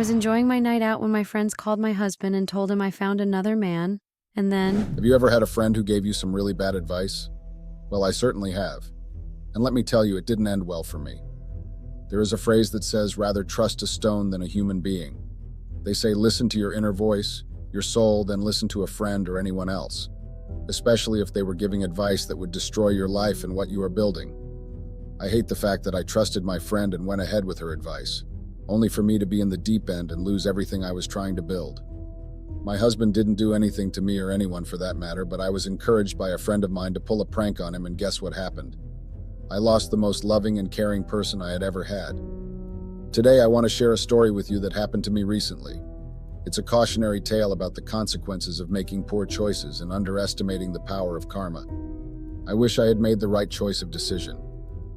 was enjoying my night out when my friends called my husband and told him I found another man, and then, Have you ever had a friend who gave you some really bad advice? Well, I certainly have. And let me tell you, it didn't end well for me. There is a phrase that says, rather trust a stone than a human being. They say listen to your inner voice, your soul, than listen to a friend or anyone else, especially if they were giving advice that would destroy your life and what you are building. I hate the fact that I trusted my friend and went ahead with her advice, only for me to be in the deep end and lose everything I was trying to build. My husband didn't do anything to me or anyone for that matter, but I was encouraged by a friend of mine to pull a prank on him, and guess what happened? I lost the most loving and caring person I had ever had. Today, I want to share a story with you that happened to me recently. It's a cautionary tale about the consequences of making poor choices and underestimating the power of karma. I wish I had made the right choice of decision.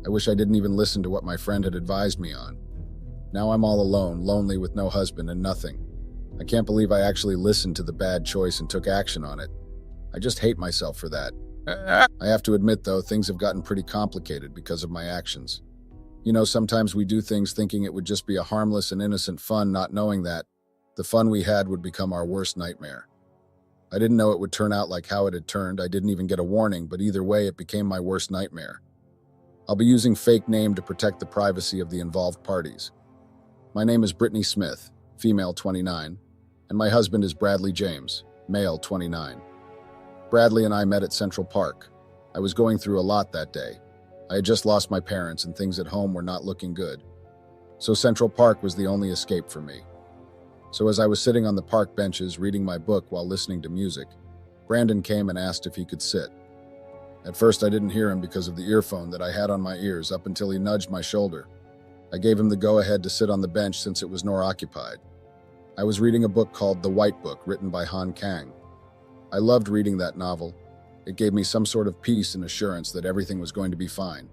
I wish I didn't even listen to what my friend had advised me on. Now I'm all alone, lonely with no husband and nothing. I can't believe I actually listened to the bad choice and took action on it. I just hate myself for that. I have to admit, though, things have gotten pretty complicated because of my actions. You know, sometimes we do things thinking it would just be a harmless and innocent fun, not knowing that the fun we had would become our worst nightmare. I didn't know it would turn out like how it had turned. I didn't even get a warning, but either way, it became my worst nightmare. I'll be using fake name to protect the privacy of the involved parties. My name is Brittany Smith, female 29, and my husband is Bradley James, male 29. Bradley and I met at Central Park. I was going through a lot that day. I had just lost my parents and things at home were not looking good. So Central Park was the only escape for me. So as I was sitting on the park benches reading my book while listening to music, Brandon came and asked if he could sit. At first I didn't hear him because of the earphone that I had on my ears up until he nudged my shoulder. I gave him the go-ahead to sit on the bench since it was nor occupied. I was reading a book called The White Book, written by Han Kang. I loved reading that novel. It gave me some sort of peace and assurance that everything was going to be fine.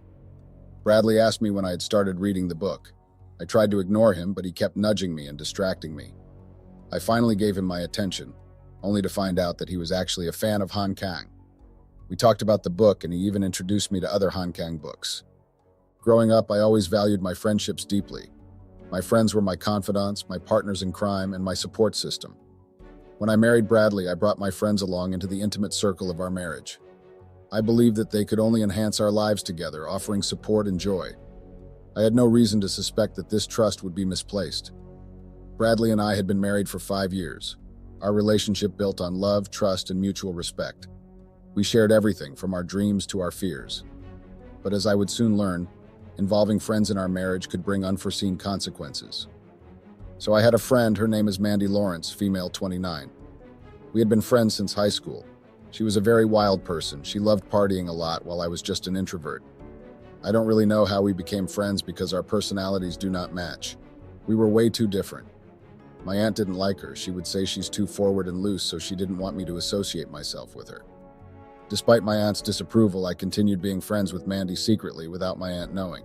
Bradley asked me when I had started reading the book. I tried to ignore him, but he kept nudging me and distracting me. I finally gave him my attention, only to find out that he was actually a fan of Han Kang. We talked about the book, and he even introduced me to other Han Kang books. Growing up, I always valued my friendships deeply. My friends were my confidants, my partners in crime, and my support system. When I married Bradley, I brought my friends along into the intimate circle of our marriage. I believed that they could only enhance our lives together, offering support and joy. I had no reason to suspect that this trust would be misplaced. Bradley and I had been married for 5 years. Our relationship built on love, trust, and mutual respect. We shared everything from our dreams to our fears. But as I would soon learn, involving friends in our marriage could bring unforeseen consequences. So I had a friend, her name is Mandy Lawrence, female 29. We had been friends since high school. She was a very wild person. She loved partying a lot while I was just an introvert. I don't really know how we became friends because our personalities do not match. We were way too different. My aunt didn't like her. She would say she's too forward and loose, so she didn't want me to associate myself with her. Despite my aunt's disapproval, I continued being friends with Mandy secretly without my aunt knowing.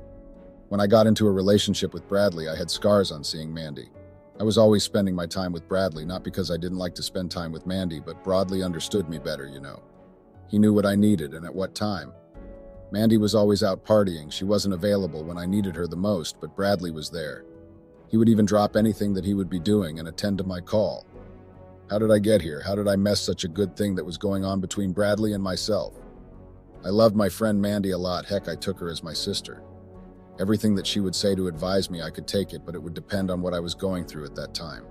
When I got into a relationship with Bradley, I had scars on seeing Mandy. I was always spending my time with Bradley, not because I didn't like to spend time with Mandy, but Bradley understood me better, you know. He knew what I needed and at what time. Mandy was always out partying. She wasn't available when I needed her the most, but Bradley was there. He would even drop anything that he would be doing and attend to my call. How did I get here? How did I mess such a good thing that was going on between Bradley and myself? I loved my friend Mandy a lot. Heck, I took her as my sister. Everything that she would say to advise me, I could take it, but it would depend on what I was going through at that time.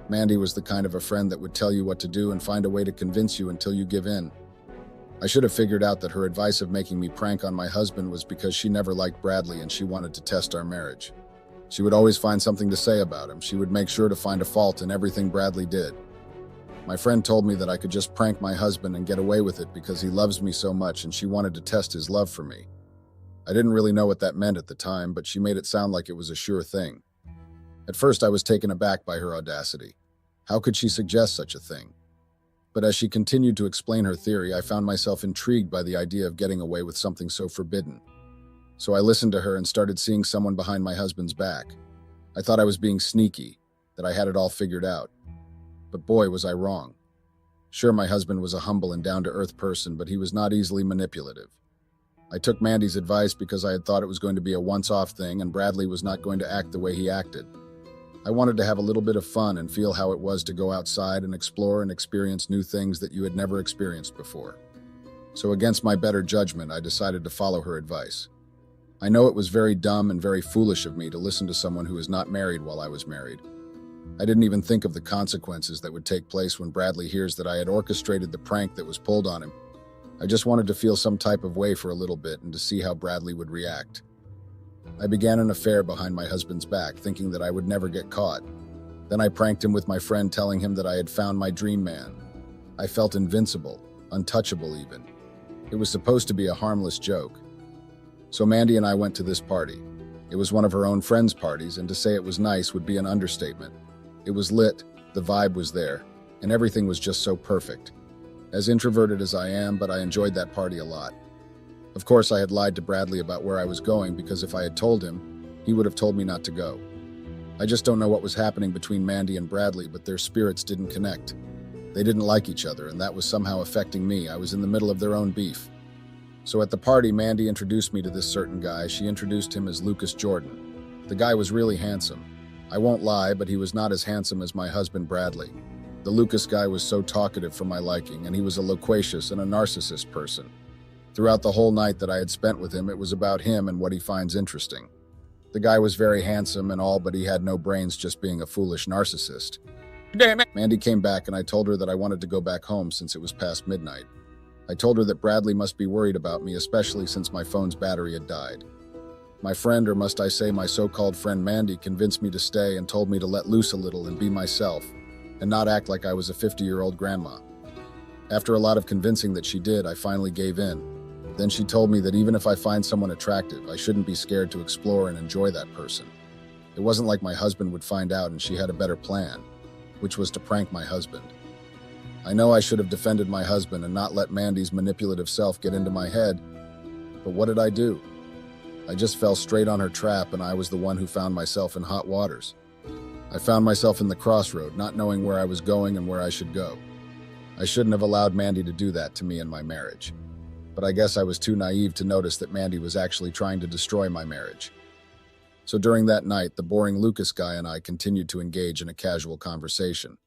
Mandy was the kind of a friend that would tell you what to do and find a way to convince you until you give in. I should have figured out that her advice of making me prank on my husband was because she never liked Bradley and she wanted to test our marriage. She would always find something to say about him. She would make sure to find a fault in everything Bradley did. My friend told me that I could just prank my husband and get away with it because he loves me so much and she wanted to test his love for me. I didn't really know what that meant at the time, but she made it sound like it was a sure thing. At first, I was taken aback by her audacity. How could she suggest such a thing? But as she continued to explain her theory, I found myself intrigued by the idea of getting away with something so forbidden. So I listened to her and started seeing someone behind my husband's back. I thought I was being sneaky, that I had it all figured out. But boy, was I wrong. Sure, my husband was a humble and down-to-earth person, but he was not easily manipulative. I took Mandy's advice because I had thought it was going to be a once-off thing and Bradley was not going to act the way he acted. I wanted to have a little bit of fun and feel how it was to go outside and explore and experience new things that you had never experienced before. So against my better judgment, I decided to follow her advice. I know it was very dumb and very foolish of me to listen to someone who was not married while I was married. I didn't even think of the consequences that would take place when Bradley hears that I had orchestrated the prank that was pulled on him. I just wanted to feel some type of way for a little bit and to see how Bradley would react. I began an affair behind my husband's back, thinking that I would never get caught. Then I pranked him with my friend, telling him that I had found my dream man. I felt invincible, untouchable even. It was supposed to be a harmless joke. So Mandy and I went to this party. It was one of her own friends' parties, and to say it was nice would be an understatement. It was lit, the vibe was there, and everything was just so perfect. As introverted as I am, but I enjoyed that party a lot. Of course, I had lied to Bradley about where I was going because if I had told him, he would have told me not to go. I just don't know what was happening between Mandy and Bradley, but their spirits didn't connect. They didn't like each other, and that was somehow affecting me. I was in the middle of their own beef. So at the party, Mandy introduced me to this certain guy. She introduced him as Lucas Jordan. The guy was really handsome. I won't lie, but he was not as handsome as my husband Bradley. The Lucas guy was so talkative for my liking, and he was a loquacious and a narcissist person. Throughout the whole night that I had spent with him, it was about him and what he finds interesting. The guy was very handsome and all, but he had no brains, just being a foolish narcissist. Damn it. Mandy came back and I told her that I wanted to go back home since it was past midnight. I told her that Bradley must be worried about me, especially since my phone's battery had died. My friend, or must I say my so-called friend Mandy, convinced me to stay and told me to let loose a little and be myself, and not act like I was a 50-year-old grandma. After a lot of convincing that she did, I finally gave in. Then she told me that even if I find someone attractive, I shouldn't be scared to explore and enjoy that person. It wasn't like my husband would find out, and she had a better plan, which was to prank my husband. I know I should have defended my husband and not let Mandy's manipulative self get into my head, but what did I do? I just fell straight on her trap, and I was the one who found myself in hot waters. I found myself in the crossroad, not knowing where I was going and where I should go. I shouldn't have allowed Mandy to do that to me in my marriage. But I guess I was too naive to notice that Mandy was actually trying to destroy my marriage. So during that night, the boring Lucas guy and I continued to engage in a casual conversation.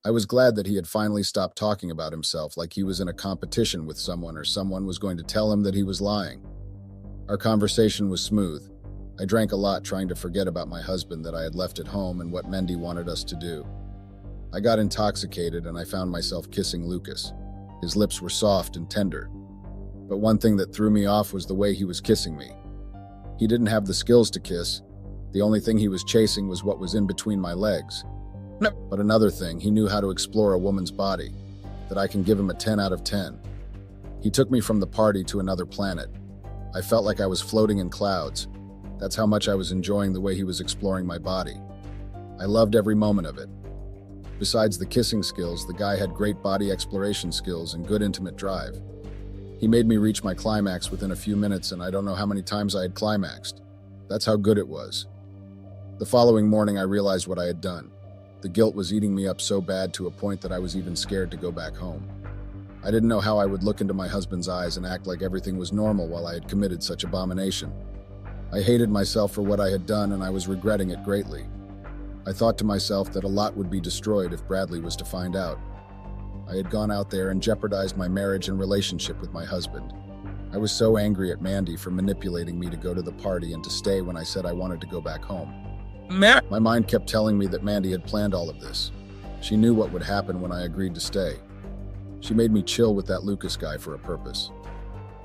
I was glad that he had finally stopped talking about himself like he was in a competition with someone or someone was going to tell him that he was lying. Our conversation was smooth. I drank a lot trying to forget about my husband that I had left at home and what Mandy wanted us to do. I got intoxicated and I found myself kissing Lucas. His lips were soft and tender. But one thing that threw me off was the way he was kissing me. He didn't have the skills to kiss. The only thing he was chasing was what was in between my legs. No. But another thing, he knew how to explore a woman's body, that I can give him a 10 out of 10. He took me from the party to another planet. I felt like I was floating in clouds. That's how much I was enjoying the way he was exploring my body. I loved every moment of it. Besides the kissing skills, the guy had great body exploration skills and good intimate drive. He made me reach my climax within a few minutes, and I don't know how many times I had climaxed. That's how good it was. The following morning, I realized what I had done. The guilt was eating me up so bad to a point that I was even scared to go back home. I didn't know how I would look into my husband's eyes and act like everything was normal while I had committed such abomination. I hated myself for what I had done, and I was regretting it greatly. I thought to myself that a lot would be destroyed if Bradley was to find out. I had gone out there and jeopardized my marriage and relationship with my husband. I was so angry at Mandy for manipulating me to go to the party and to stay when I said I wanted to go back home. My mind kept telling me that Mandy had planned all of this. She knew what would happen when I agreed to stay. She made me chill with that Lucas guy for a purpose.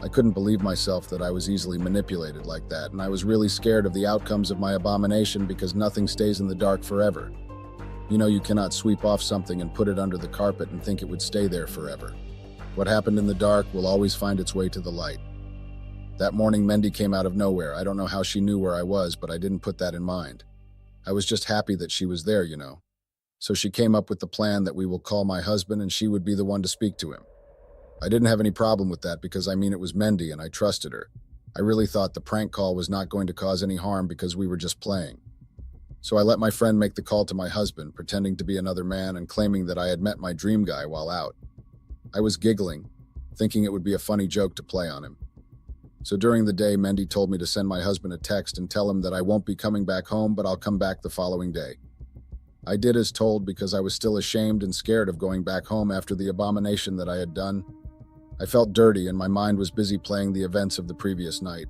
I couldn't believe myself that I was easily manipulated like that, and I was really scared of the outcomes of my abomination because nothing stays in the dark forever. You know, you cannot sweep off something and put it under the carpet and think it would stay there forever. What happened in the dark will always find its way to the light. That morning, Mandy came out of nowhere. I don't know how she knew where I was, but I didn't put that in mind. I was just happy that she was there, you know. So she came up with the plan that we will call my husband and she would be the one to speak to him. I didn't have any problem with that because it was Mandy and I trusted her. I really thought the prank call was not going to cause any harm because we were just playing. So I let my friend make the call to my husband, pretending to be another man and claiming that I had met my dream guy while out. I was giggling, thinking it would be a funny joke to play on him. So during the day, Mandy told me to send my husband a text and tell him that I won't be coming back home, but I'll come back the following day. I did as told because I was still ashamed and scared of going back home after the abomination that I had done. I felt dirty and my mind was busy playing the events of the previous night.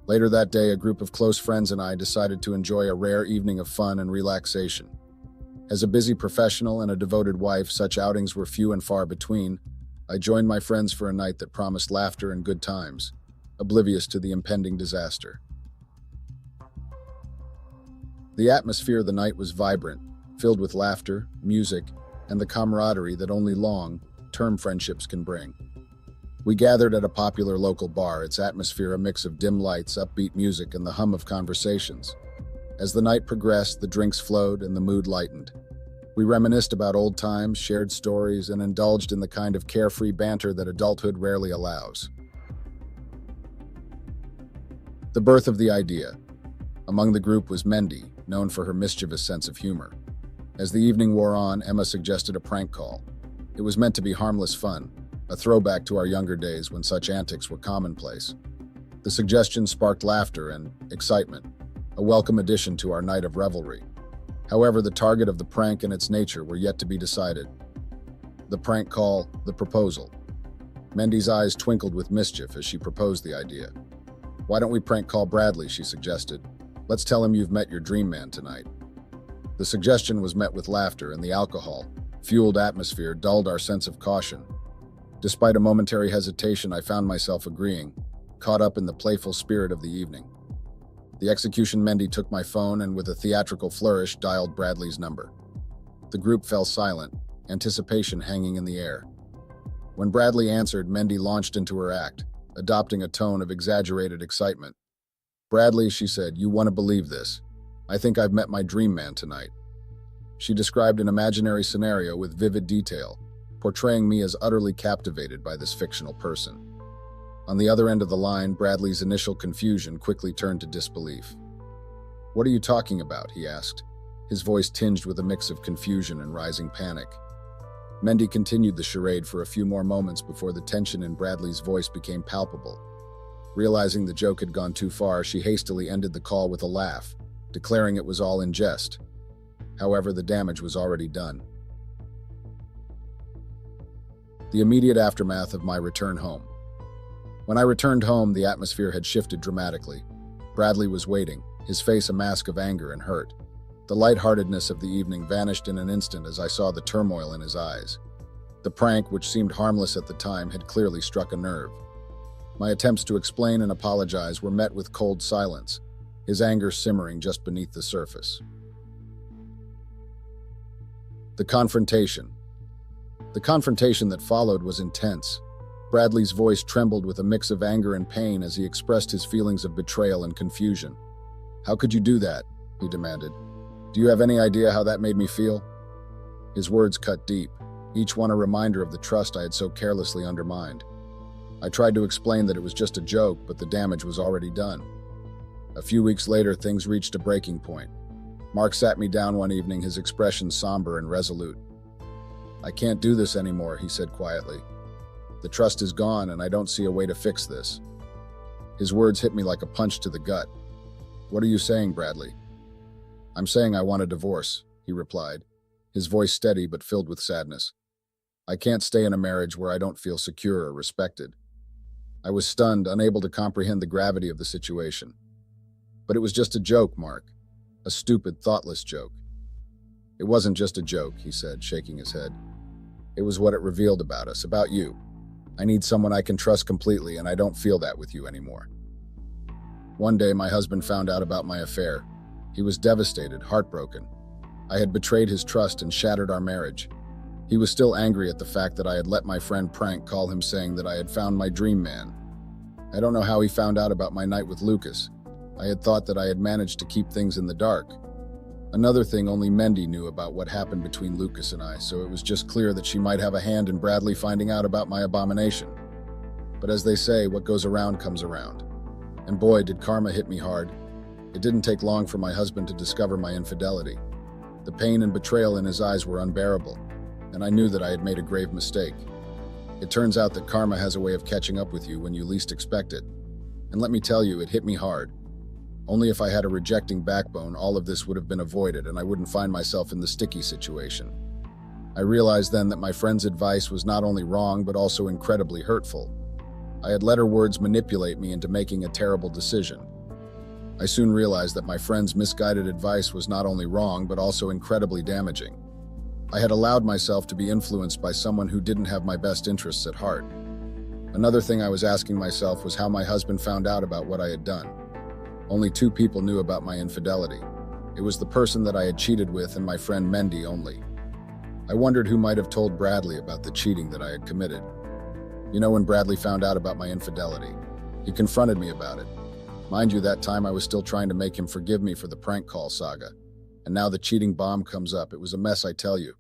Later that day, a group of close friends and I decided to enjoy a rare evening of fun and relaxation. As a busy professional and a devoted wife, such outings were few and far between. I joined my friends for a night that promised laughter and good times, oblivious to the impending disaster. The atmosphere of the night was vibrant, filled with laughter, music, and the camaraderie that only long-term friendships can bring. We gathered at a popular local bar, its atmosphere a mix of dim lights, upbeat music, and the hum of conversations. As the night progressed, the drinks flowed and the mood lightened. We reminisced about old times, shared stories, and indulged in the kind of carefree banter that adulthood rarely allows. The birth of the idea. Among the group was Mendy, known for her mischievous sense of humor. As the evening wore on, Emma suggested a prank call. It was meant to be harmless fun, a throwback to our younger days when such antics were commonplace. The suggestion sparked laughter and excitement, a welcome addition to our night of revelry. However, the target of the prank and its nature were yet to be decided. The prank call, the proposal. Mendy's eyes twinkled with mischief as she proposed the idea. "Why don't we prank call Bradley?" she suggested. "Let's tell him you've met your dream man tonight." The suggestion was met with laughter, and the alcohol-fueled atmosphere dulled our sense of caution. Despite a momentary hesitation, I found myself agreeing, caught up in the playful spirit of the evening. The execution, Mendy took my phone and with a theatrical flourish dialed Bradley's number. The group fell silent, anticipation hanging in the air. When Bradley answered, Mendy launched into her act, adopting a tone of exaggerated excitement. "Bradley," she said, "you want to believe this. I think I've met my dream man tonight." She described an imaginary scenario with vivid detail, portraying me as utterly captivated by this fictional person. On the other end of the line, Bradley's initial confusion quickly turned to disbelief. "What are you talking about?" he asked, his voice tinged with a mix of confusion and rising panic. Mendy continued the charade for a few more moments before the tension in Bradley's voice became palpable. Realizing the joke had gone too far, she hastily ended the call with a laugh, declaring it was all in jest. However, the damage was already done. The immediate aftermath of my return home. When I returned home, the atmosphere had shifted dramatically. Bradley was waiting, his face a mask of anger and hurt. The lightheartedness of the evening vanished in an instant as I saw the turmoil in his eyes. The prank, which seemed harmless at the time, had clearly struck a nerve. My attempts to explain and apologize were met with cold silence, his anger simmering just beneath the surface. The confrontation. The confrontation that followed was intense. Bradley's voice trembled with a mix of anger and pain as he expressed his feelings of betrayal and confusion. "How could you do that?" he demanded. "Do you have any idea how that made me feel?" His words cut deep, each one a reminder of the trust I had so carelessly undermined. I tried to explain that it was just a joke, but the damage was already done. A few weeks later, things reached a breaking point. Mark sat me down one evening, his expression somber and resolute. "I can't do this anymore," he said quietly. "The trust is gone, and I don't see a way to fix this." His words hit me like a punch to the gut. "What are you saying, Bradley?" "I'm saying I want a divorce," he replied, his voice steady but filled with sadness. "I can't stay in a marriage where I don't feel secure or respected." I was stunned, unable to comprehend the gravity of the situation. "But it was just a joke, Mark. A stupid, thoughtless joke." "It wasn't just a joke," he said, shaking his head. "It was what it revealed about us, about you. I need someone I can trust completely, and I don't feel that with you anymore." One day, my husband found out about my affair. He was devastated, heartbroken. I had betrayed his trust and shattered our marriage. He was still angry at the fact that I had let my friend prank call him saying that I had found my dream man. I don't know how he found out about my night with Lucas. I had thought that I had managed to keep things in the dark. Another thing, only Mendy knew about what happened between Lucas and I, so it was just clear that she might have a hand in Bradley finding out about my abomination. But as they say, what goes around comes around. And boy, did karma hit me hard. It didn't take long for my husband to discover my infidelity. The pain and betrayal in his eyes were unbearable, and I knew that I had made a grave mistake. It turns out that karma has a way of catching up with you when you least expect it. And let me tell you, it hit me hard. Only if I had a rejecting backbone, all of this would have been avoided and I wouldn't find myself in the sticky situation. I realized then that my friend's advice was not only wrong, but also incredibly hurtful. I had let her words manipulate me into making a terrible decision. I soon realized that my friend's misguided advice was not only wrong, but also incredibly damaging. I had allowed myself to be influenced by someone who didn't have my best interests at heart. Another thing I was asking myself was how my husband found out about what I had done. Only 2 people knew about my infidelity. It was the person that I had cheated with and my friend Mendy only. I wondered who might have told Bradley about the cheating that I had committed. You know, when Bradley found out about my infidelity, he confronted me about it. Mind you, that time I was still trying to make him forgive me for the prank call saga. And now the cheating bomb comes up. It was a mess, I tell you.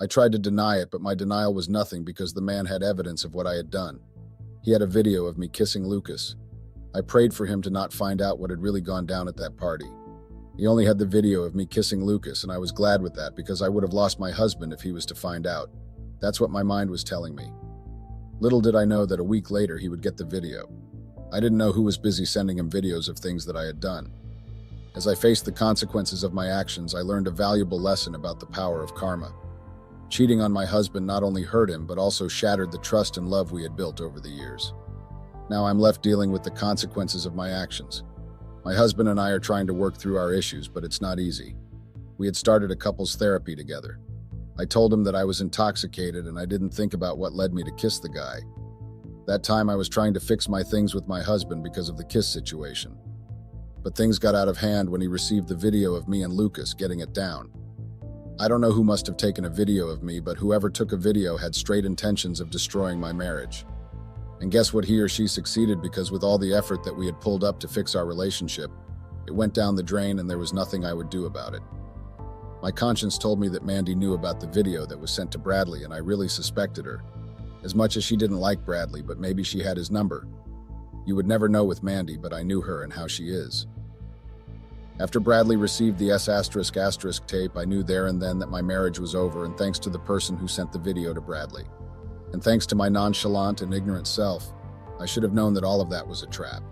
I tried to deny it, but my denial was nothing because the man had evidence of what I had done. He had a video of me kissing Lucas. I prayed for him to not find out what had really gone down at that party. He only had the video of me kissing Lucas, and I was glad with that because I would have lost my husband if he was to find out. That's what my mind was telling me. Little did I know that a week later he would get the video. I didn't know who was busy sending him videos of things that I had done. As I faced the consequences of my actions, I learned a valuable lesson about the power of karma. Cheating on my husband not only hurt him, but also shattered the trust and love we had built over the years. Now I'm left dealing with the consequences of my actions. My husband and I are trying to work through our issues, but it's not easy. We had started a couples therapy together. I told him that I was intoxicated and I didn't think about what led me to kiss the guy. That time I was trying to fix my things with my husband because of the kiss situation. But things got out of hand when he received the video of me and Lucas getting it down. I don't know who must have taken a video of me, but whoever took a video had straight intentions of destroying my marriage. And guess what? He or she succeeded because with all the effort that we had pulled up to fix our relationship, it went down the drain and there was nothing I would do about it. My conscience told me that Mandy knew about the video that was sent to Bradley, and I really suspected her. As much as she didn't like Bradley, but maybe she had his number. You would never know with Mandy, but I knew her and how she is. After Bradley received the S** tape, I knew there and then that my marriage was over, and thanks to the person who sent the video to Bradley. And thanks to my nonchalant and ignorant self, I should have known that all of that was a trap.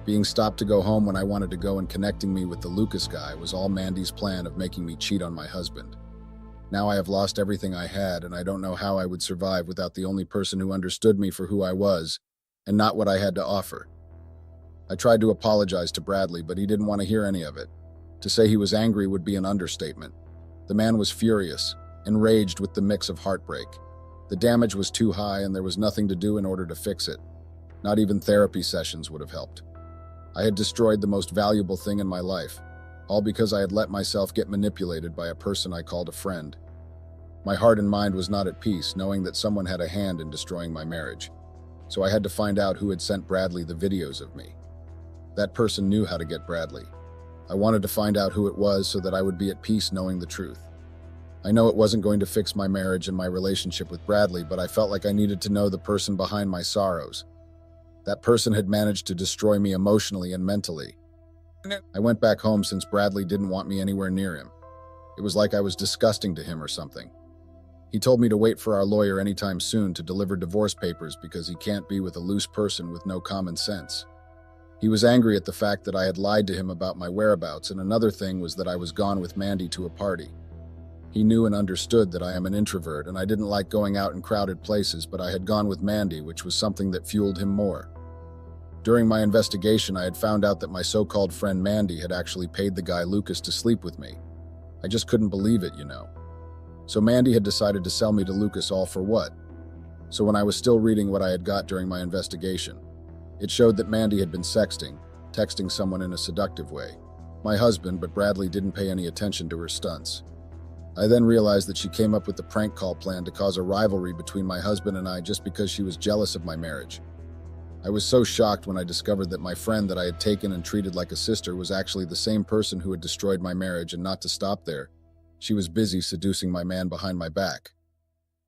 Being stopped to go home when I wanted to go and connecting me with the Lucas guy was all Mandy's plan of making me cheat on my husband. Now I have lost everything I had, and I don't know how I would survive without the only person who understood me for who I was, and not what I had to offer. I tried to apologize to Bradley, but he didn't want to hear any of it. To say he was angry would be an understatement. The man was furious, enraged with the mix of heartbreak. The damage was too high and there was nothing to do in order to fix it. Not even therapy sessions would have helped. I had destroyed the most valuable thing in my life, all because I had let myself get manipulated by a person I called a friend. My heart and mind was not at peace, knowing that someone had a hand in destroying my marriage. So I had to find out who had sent Bradley the videos of me. That person knew how to get Bradley. I wanted to find out who it was so that I would be at peace knowing the truth. I know it wasn't going to fix my marriage and my relationship with Bradley, but I felt like I needed to know the person behind my sorrows. That person had managed to destroy me emotionally and mentally. I went back home since Bradley didn't want me anywhere near him. It was like I was disgusting to him or something. He told me to wait for our lawyer anytime soon to deliver divorce papers because he can't be with a loose person with no common sense. He was angry at the fact that I had lied to him about my whereabouts, and another thing was that I was gone with Mandy to a party. He knew and understood that I am an introvert and I didn't like going out in crowded places, but I had gone with Mandy, which was something that fueled him more. During my investigation, I had found out that my so-called friend Mandy had actually paid the guy Lucas to sleep with me. I just couldn't believe it, you know. So Mandy had decided to sell me to Lucas, all for what? So when I was still reading what I had got during my investigation, it showed that Mandy had been texting someone in a seductive way. My husband, but Bradley didn't pay any attention to her stunts. I then realized that she came up with the prank call plan to cause a rivalry between my husband and I just because she was jealous of my marriage. I was so shocked when I discovered that my friend that I had taken and treated like a sister was actually the same person who had destroyed my marriage, and not to stop there. She was busy seducing my man behind my back.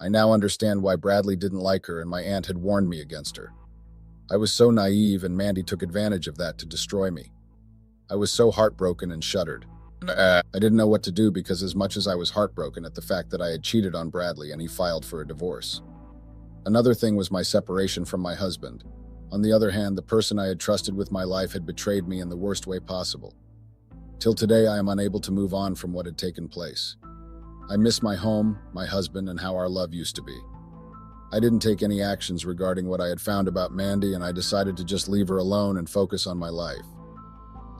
I now understand why Bradley didn't like her and my aunt had warned me against her. I was so naive and Mandy took advantage of that to destroy me. I was so heartbroken and shuddered. I didn't know what to do because as much as I was heartbroken at the fact that I had cheated on Bradley and he filed for a divorce. Another thing was my separation from my husband. On the other hand, the person I had trusted with my life had betrayed me in the worst way possible. Till today, I am unable to move on from what had taken place. I miss my home, my husband, and how our love used to be. I didn't take any actions regarding what I had found about Mandy, and I decided to just leave her alone and focus on my life.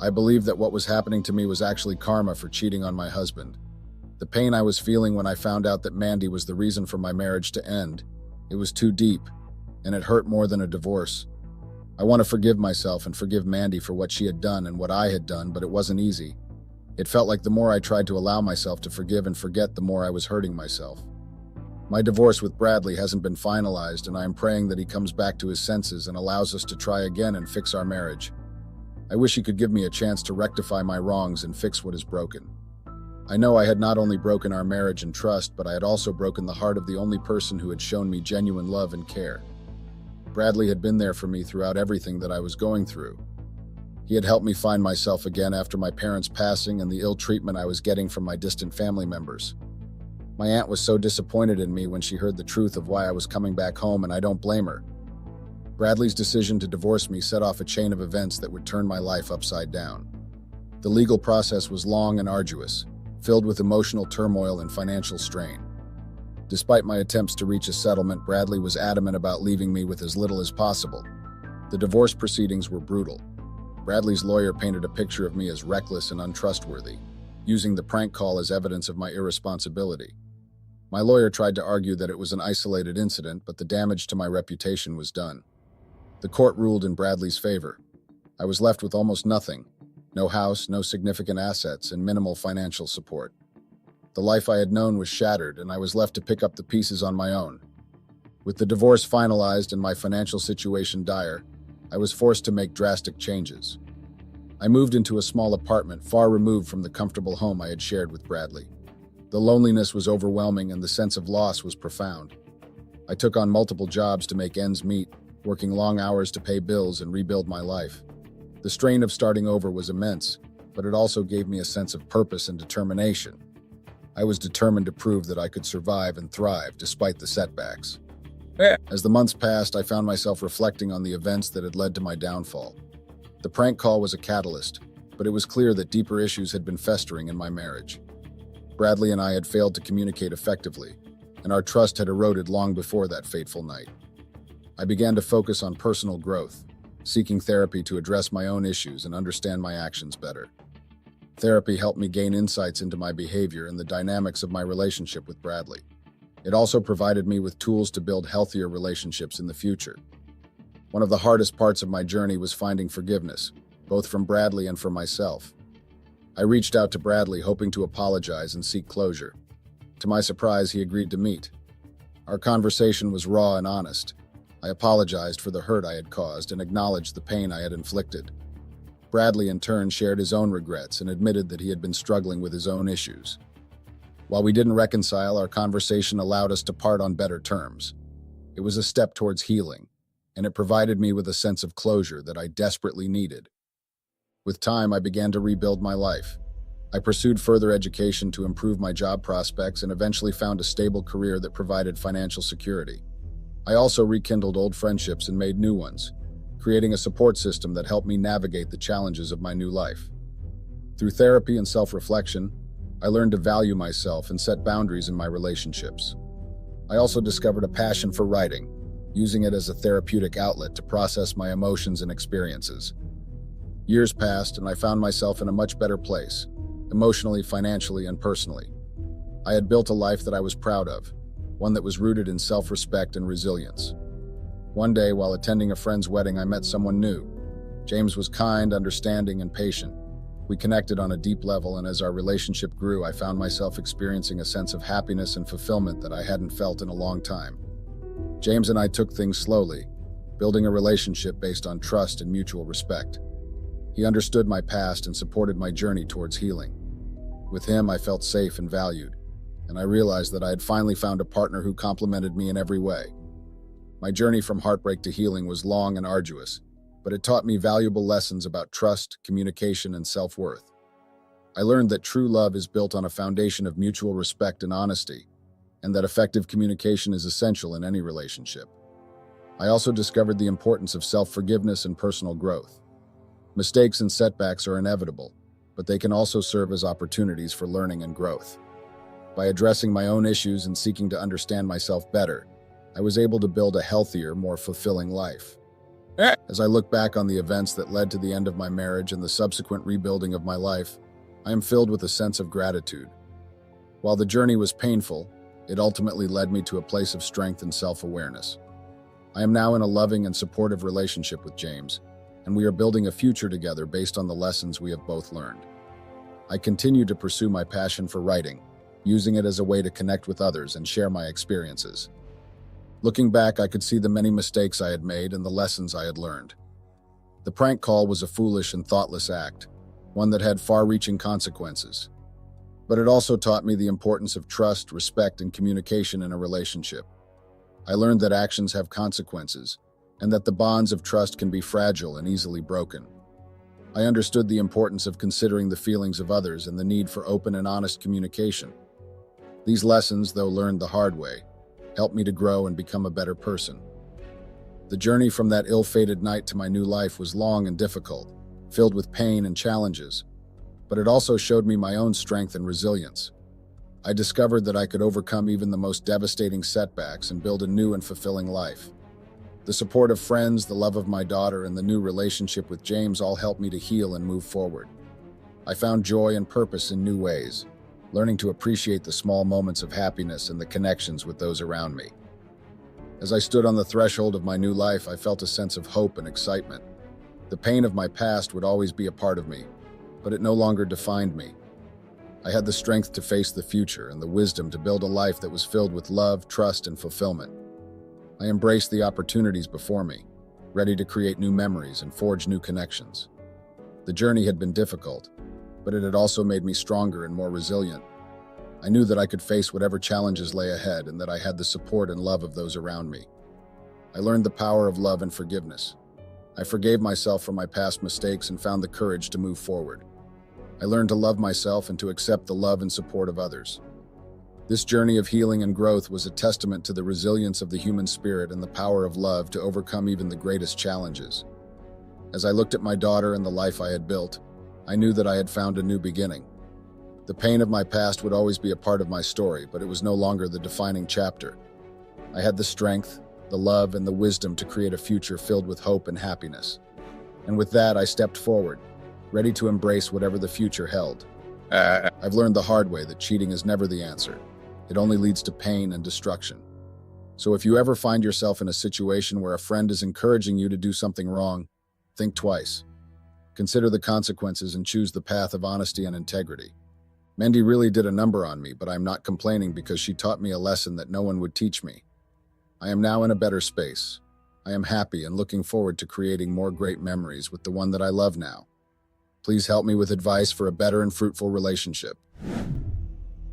I believed that what was happening to me was actually karma for cheating on my husband. The pain I was feeling when I found out that Mandy was the reason for my marriage to end, it was too deep, and it hurt more than a divorce. I want to forgive myself and forgive Mandy for what she had done and what I had done, but it wasn't easy. It felt like the more I tried to allow myself to forgive and forget, the more I was hurting myself. My divorce with Bradley hasn't been finalized, and I am praying that he comes back to his senses and allows us to try again and fix our marriage. I wish he could give me a chance to rectify my wrongs and fix what is broken. I know I had not only broken our marriage and trust, but I had also broken the heart of the only person who had shown me genuine love and care. Bradley had been there for me throughout everything that I was going through. He had helped me find myself again after my parents' passing and the ill treatment I was getting from my distant family members. My aunt was so disappointed in me when she heard the truth of why I was coming back home, and I don't blame her. Bradley's decision to divorce me set off a chain of events that would turn my life upside down. The legal process was long and arduous, filled with emotional turmoil and financial strain. Despite my attempts to reach a settlement, Bradley was adamant about leaving me with as little as possible. The divorce proceedings were brutal. Bradley's lawyer painted a picture of me as reckless and untrustworthy, using the prank call as evidence of my irresponsibility. My lawyer tried to argue that it was an isolated incident, but the damage to my reputation was done. The court ruled in Bradley's favor. I was left with almost nothing: no house, no significant assets, and minimal financial support. The life I had known was shattered, and I was left to pick up the pieces on my own. With the divorce finalized and my financial situation dire, I was forced to make drastic changes. I moved into a small apartment far removed from the comfortable home I had shared with Bradley. The loneliness was overwhelming and the sense of loss was profound. I took on multiple jobs to make ends meet, working long hours to pay bills and rebuild my life. The strain of starting over was immense, but it also gave me a sense of purpose and determination. I was determined to prove that I could survive and thrive despite the setbacks. As the months passed, I found myself reflecting on the events that had led to my downfall. The prank call was a catalyst, but it was clear that deeper issues had been festering in my marriage. Bradley and I had failed to communicate effectively, and our trust had eroded long before that fateful night. I began to focus on personal growth, seeking therapy to address my own issues and understand my actions better. Therapy helped me gain insights into my behavior and the dynamics of my relationship with Bradley. It also provided me with tools to build healthier relationships in the future. One of the hardest parts of my journey was finding forgiveness, both from Bradley and for myself. I reached out to Bradley hoping to apologize and seek closure. To my surprise, he agreed to meet. Our conversation was raw and honest. I apologized for the hurt I had caused and acknowledged the pain I had inflicted. Bradley, in turn, shared his own regrets and admitted that he had been struggling with his own issues. While we didn't reconcile, our conversation allowed us to part on better terms. It was a step towards healing, and it provided me with a sense of closure that I desperately needed. With time, I began to rebuild my life. I pursued further education to improve my job prospects and eventually found a stable career that provided financial security. I also rekindled old friendships and made new ones, creating a support system that helped me navigate the challenges of my new life. Through therapy and self-reflection, I learned to value myself and set boundaries in my relationships. I also discovered a passion for writing, using it as a therapeutic outlet to process my emotions and experiences. Years passed, and I found myself in a much better place, emotionally, financially, and personally. I had built a life that I was proud of, one that was rooted in self-respect and resilience. One day, while attending a friend's wedding, I met someone new. James was kind, understanding, and patient. We connected on a deep level, and as our relationship grew, I found myself experiencing a sense of happiness and fulfillment that I hadn't felt in a long time. James and I took things slowly, building a relationship based on trust and mutual respect. He understood my past and supported my journey towards healing. With him, I felt safe and valued, and I realized that I had finally found a partner who complemented me in every way. My journey from heartbreak to healing was long and arduous, but it taught me valuable lessons about trust, communication, and self-worth. I learned that true love is built on a foundation of mutual respect and honesty, and that effective communication is essential in any relationship. I also discovered the importance of self-forgiveness and personal growth. Mistakes and setbacks are inevitable, but they can also serve as opportunities for learning and growth. By addressing my own issues and seeking to understand myself better, I was able to build a healthier, more fulfilling life. As I look back on the events that led to the end of my marriage and the subsequent rebuilding of my life, I am filled with a sense of gratitude. While the journey was painful, it ultimately led me to a place of strength and self-awareness. I am now in a loving and supportive relationship with James, and we are building a future together based on the lessons we have both learned. I continue to pursue my passion for writing, using it as a way to connect with others and share my experiences. Looking back, I could see the many mistakes I had made and the lessons I had learned. The prank call was a foolish and thoughtless act, one that had far-reaching consequences. But it also taught me the importance of trust, respect, and communication in a relationship. I learned that actions have consequences, and that the bonds of trust can be fragile and easily broken. I understood the importance of considering the feelings of others and the need for open and honest communication. These lessons, though learned the hard way, helped me to grow and become a better person. The journey from that ill-fated night to my new life was long and difficult, filled with pain and challenges, but it also showed me my own strength and resilience. I discovered that I could overcome even the most devastating setbacks and build a new and fulfilling life. The support of friends, the love of my daughter, and the new relationship with James all helped me to heal and move forward. I found joy and purpose in new ways, learning to appreciate the small moments of happiness and the connections with those around me. As I stood on the threshold of my new life, I felt a sense of hope and excitement. The pain of my past would always be a part of me, but it no longer defined me. I had the strength to face the future and the wisdom to build a life that was filled with love, trust, and fulfillment. I embraced the opportunities before me, ready to create new memories and forge new connections. The journey had been difficult, but it had also made me stronger and more resilient. I knew that I could face whatever challenges lay ahead and that I had the support and love of those around me. I learned the power of love and forgiveness. I forgave myself for my past mistakes and found the courage to move forward. I learned to love myself and to accept the love and support of others. This journey of healing and growth was a testament to the resilience of the human spirit and the power of love to overcome even the greatest challenges. As I looked at my daughter and the life I had built, I knew that I had found a new beginning. The pain of my past would always be a part of my story, but it was no longer the defining chapter. I had the strength, the love, and the wisdom to create a future filled with hope and happiness. And with that, I stepped forward, ready to embrace whatever the future held. I've learned the hard way that cheating is never the answer. It only leads to pain and destruction. So if you ever find yourself in a situation where a friend is encouraging you to do something wrong, think twice. Consider the consequences and choose the path of honesty and integrity. Mendy really did a number on me, but I'm not complaining because she taught me a lesson that no one would teach me. I am now in a better space. I am happy and looking forward to creating more great memories with the one that I love now. Please help me with advice for a better and fruitful relationship.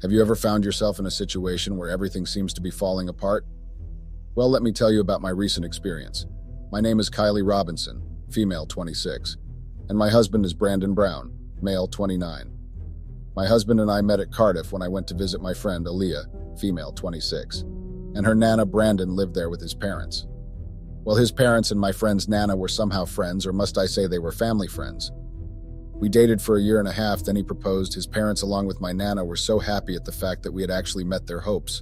Have you ever found yourself in a situation where everything seems to be falling apart? Well, let me tell you about my recent experience. My name is Kylie Robinson, female 26, and my husband is Brandon Brown, male 29. My husband and I met at Cardiff when I went to visit my friend Olivia, female 26, and her nana Brandon lived there with his parents. Well, his parents and my friend's nana were somehow friends, or must I say they were family friends. We dated for a year and a half, then he proposed. His parents, along with my nana, were so happy at the fact that we had actually met their hopes.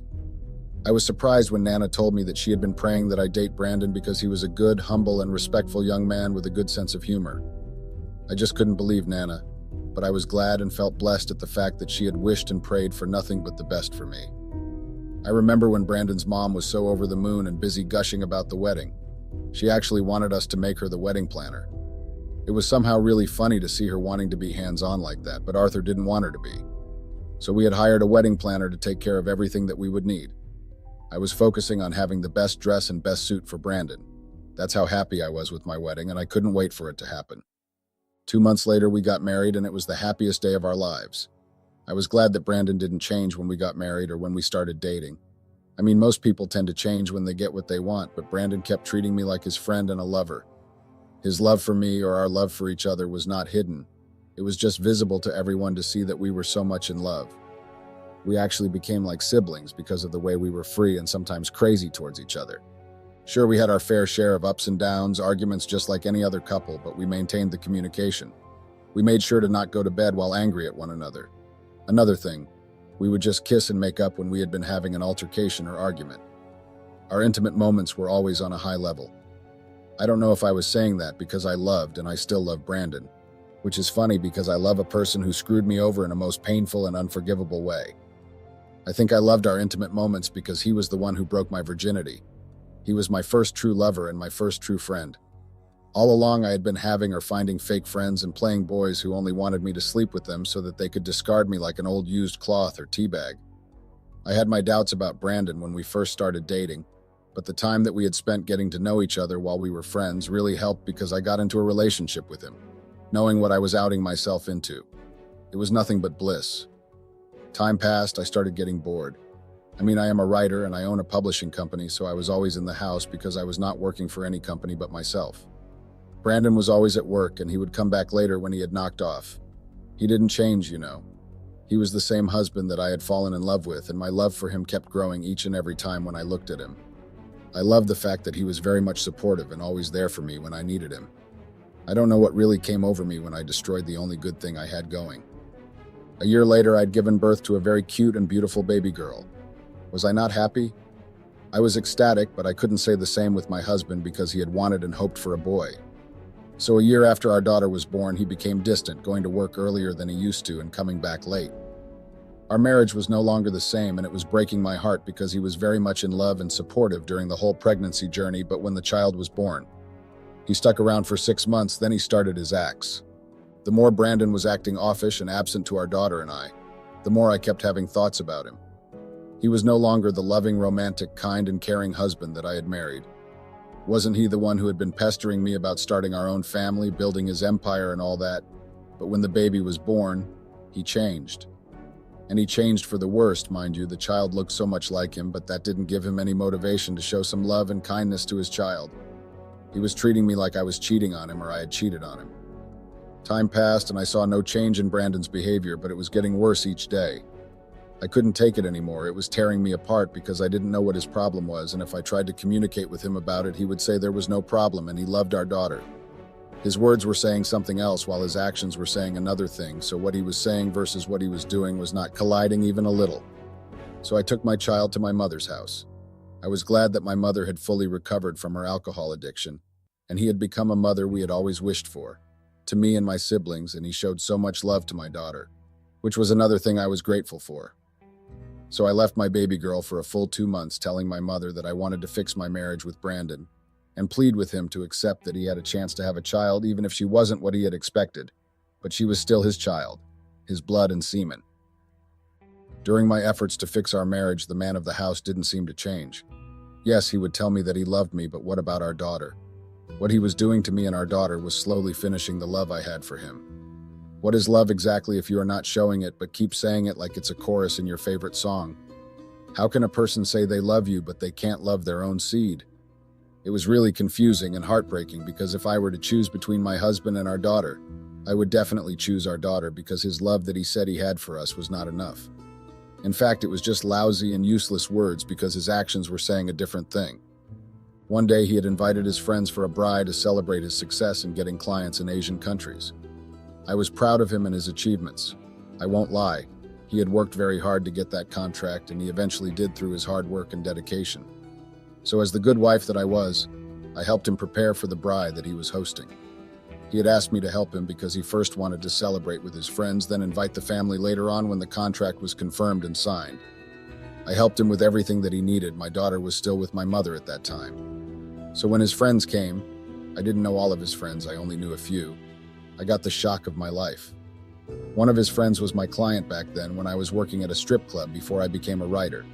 I was surprised when Nana told me that she had been praying that I date Brandon because he was a good, humble, and respectful young man with a good sense of humor. I just couldn't believe Nana, but I was glad and felt blessed at the fact that she had wished and prayed for nothing but the best for me. I remember when Brandon's mom was so over the moon and busy gushing about the wedding. She actually wanted us to make her the wedding planner. It was somehow really funny to see her wanting to be hands-on like that, but Arthur didn't want her to be. So we had hired a wedding planner to take care of everything that we would need. I was focusing on having the best dress and best suit for Brandon. That's how happy I was with my wedding, and I couldn't wait for it to happen. 2 months later, we got married, and it was the happiest day of our lives. I was glad that Brandon didn't change when we got married or when we started dating. I mean, most people tend to change when they get what they want, but Brandon kept treating me like his friend and a lover. His love for me, or our love for each other, was not hidden. It was just visible to everyone to see that we were so much in love. We actually became like siblings because of the way we were free and sometimes crazy towards each other. Sure, we had our fair share of ups and downs, arguments just like any other couple, but we maintained the communication. We made sure to not go to bed while angry at one another. Another thing, we would just kiss and make up when we had been having an altercation or argument. Our intimate moments were always on a high level. I don't know if I was saying that because I loved and I still love Brandon, which is funny because I love a person who screwed me over in a most painful and unforgivable way. I think I loved our intimate moments because he was the one who broke my virginity. He was my first true lover and my first true friend. All along I had been having or finding fake friends and playing boys who only wanted me to sleep with them so that they could discard me like an old used cloth or teabag. I had my doubts about Brandon when we first started dating, but the time that we had spent getting to know each other while we were friends really helped because I got into a relationship with him, knowing what I was outing myself into. It was nothing but bliss. Time passed, I started getting bored. I am a writer and I own a publishing company, so I was always in the house because I was not working for any company but myself. Brandon was always at work and he would come back later when he had knocked off. He didn't change, you know. He was the same husband that I had fallen in love with, and my love for him kept growing each and every time when I looked at him. I loved the fact that he was very much supportive and always there for me when I needed him. I don't know what really came over me when I destroyed the only good thing I had going. A year later, I'd given birth to a very cute and beautiful baby girl. Was I not happy? I was ecstatic, but I couldn't say the same with my husband because he had wanted and hoped for a boy. So a year after our daughter was born, he became distant, going to work earlier than he used to and coming back late. Our marriage was no longer the same, and it was breaking my heart because he was very much in love and supportive during the whole pregnancy journey, but when the child was born, he stuck around for 6 months, then he started his acts. The more Brandon was acting offish and absent to our daughter and I, the more I kept having thoughts about him. He was no longer the loving, romantic, kind, and caring husband that I had married. Wasn't he the one who had been pestering me about starting our own family, building his empire and all that? But when the baby was born, he changed. And he changed for the worst, mind you. The child looked so much like him, but that didn't give him any motivation to show some love and kindness to his child. He was treating me like I was cheating on him or I had cheated on him. Time passed and I saw no change in Brandon's behavior, but it was getting worse each day. I couldn't take it anymore. It was tearing me apart because I didn't know what his problem was, and if I tried to communicate with him about it, he would say there was no problem and he loved our daughter. His words were saying something else while his actions were saying another thing, so what he was saying versus what he was doing was not colliding even a little. So I took my child to my mother's house. I was glad that my mother had fully recovered from her alcohol addiction, and he had become a mother we had always wished for, to me and my siblings, and he showed so much love to my daughter, which was another thing I was grateful for. So I left my baby girl for a full 2 months, telling my mother that I wanted to fix my marriage with Brandon and plead with him to accept that he had a chance to have a child, even if she wasn't what he had expected. But she was still his child, his blood and semen. During my efforts to fix our marriage, the man of the house didn't seem to change. Yes, he would tell me that he loved me, but what about our daughter? What he was doing to me and our daughter was slowly finishing the love I had for him. What is love exactly if you are not showing it but keep saying it like it's a chorus in your favorite song? How can a person say they love you but they can't love their own seed? It was really confusing and heartbreaking because if I were to choose between my husband and our daughter, I would definitely choose our daughter because his love that he said he had for us was not enough. In fact, it was just lousy and useless words because his actions were saying a different thing. One day he had invited his friends for a bride to celebrate his success in getting clients in Asian countries. I was proud of him and his achievements. I won't lie, he had worked very hard to get that contract, and he eventually did through his hard work and dedication. So as the good wife that I was, I helped him prepare for the bride that he was hosting. He had asked me to help him because he first wanted to celebrate with his friends, then invite the family later on when the contract was confirmed and signed. I helped him with everything that he needed. My daughter was still with my mother at that time. So when his friends came, I didn't know all of his friends, I only knew a few. I got the shock of my life. One of his friends was my client back then when I was working at a strip club before I became a writer.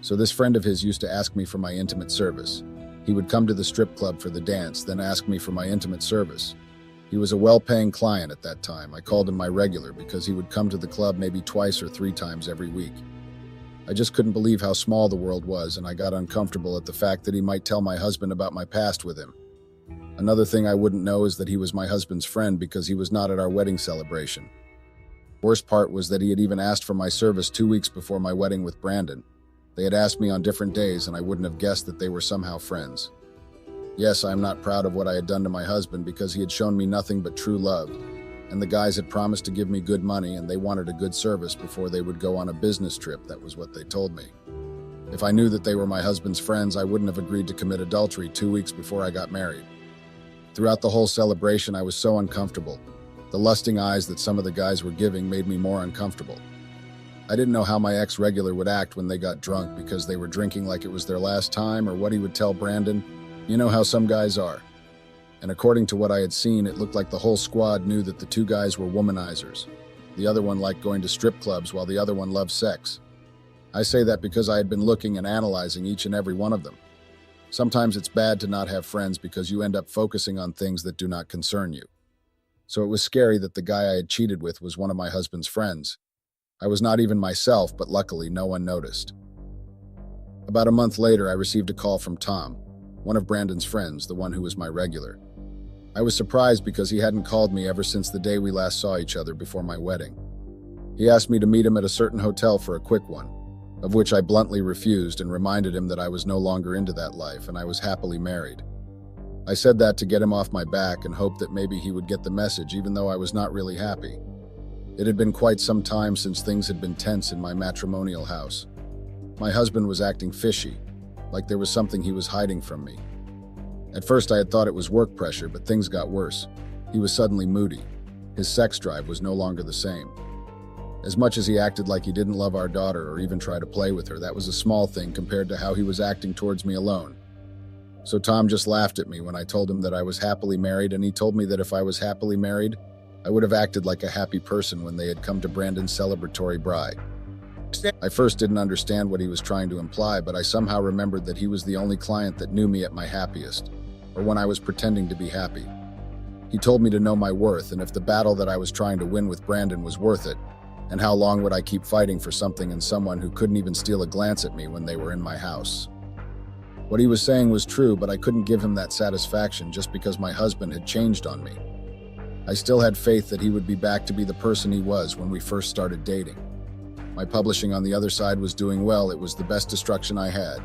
So this friend of his used to ask me for my intimate service. He would come to the strip club for the dance, then ask me for my intimate service. He was a well-paying client at that time. I called him my regular because he would come to the club maybe 2 or 3 times every week. I just couldn't believe how small the world was, and I got uncomfortable at the fact that he might tell my husband about my past with him. Another thing I wouldn't know is that he was my husband's friend because he was not at our wedding celebration. Worst part was that he had even asked for my service 2 weeks before my wedding with Brandon. They had asked me on different days, and I wouldn't have guessed that they were somehow friends. Yes, I am not proud of what I had done to my husband because he had shown me nothing but true love, and the guys had promised to give me good money and they wanted a good service before they would go on a business trip. That was what they told me. If I knew that they were my husband's friends, I wouldn't have agreed to commit adultery 2 weeks before I got married. Throughout the whole celebration, I was so uncomfortable. The lusting eyes that some of the guys were giving made me more uncomfortable. I didn't know how my ex-regular would act when they got drunk because they were drinking like it was their last time, or what he would tell Brandon. You know how some guys are. And according to what I had seen, it looked like the whole squad knew that the two guys were womanizers. The other one liked going to strip clubs while the other one loved sex. I say that because I had been looking and analyzing each and every one of them. Sometimes it's bad to not have friends because you end up focusing on things that do not concern you. So it was scary that the guy I had cheated with was one of my husband's friends. I was not even myself, but luckily no one noticed. About a month later, I received a call from Tom, one of Brandon's friends, the one who was my regular. I was surprised because he hadn't called me ever since the day we last saw each other before my wedding. He asked me to meet him at a certain hotel for a quick one, of which I bluntly refused and reminded him that I was no longer into that life and I was happily married. I said that to get him off my back and hoped that maybe he would get the message, even though I was not really happy. It had been quite some time since things had been tense in my matrimonial house. My husband was acting fishy, like there was something he was hiding from me. At first I had thought it was work pressure, but things got worse. He was suddenly moody. His sex drive was no longer the same. As much as he acted like he didn't love our daughter or even try to play with her, that was a small thing compared to how he was acting towards me alone. So Tom just laughed at me when I told him that I was happily married, and he told me that if I was happily married, I would have acted like a happy person when they had come to Brandon's celebratory bride. I first didn't understand what he was trying to imply, but I somehow remembered that he was the only client that knew me at my happiest, or when I was pretending to be happy. He told me to know my worth, and if the battle that I was trying to win with Brandon was worth it, and how long would I keep fighting for something and someone who couldn't even steal a glance at me when they were in my house. What he was saying was true, but I couldn't give him that satisfaction just because my husband had changed on me. I still had faith that he would be back to be the person he was when we first started dating. My publishing on the other side was doing well. It was the best distraction I had.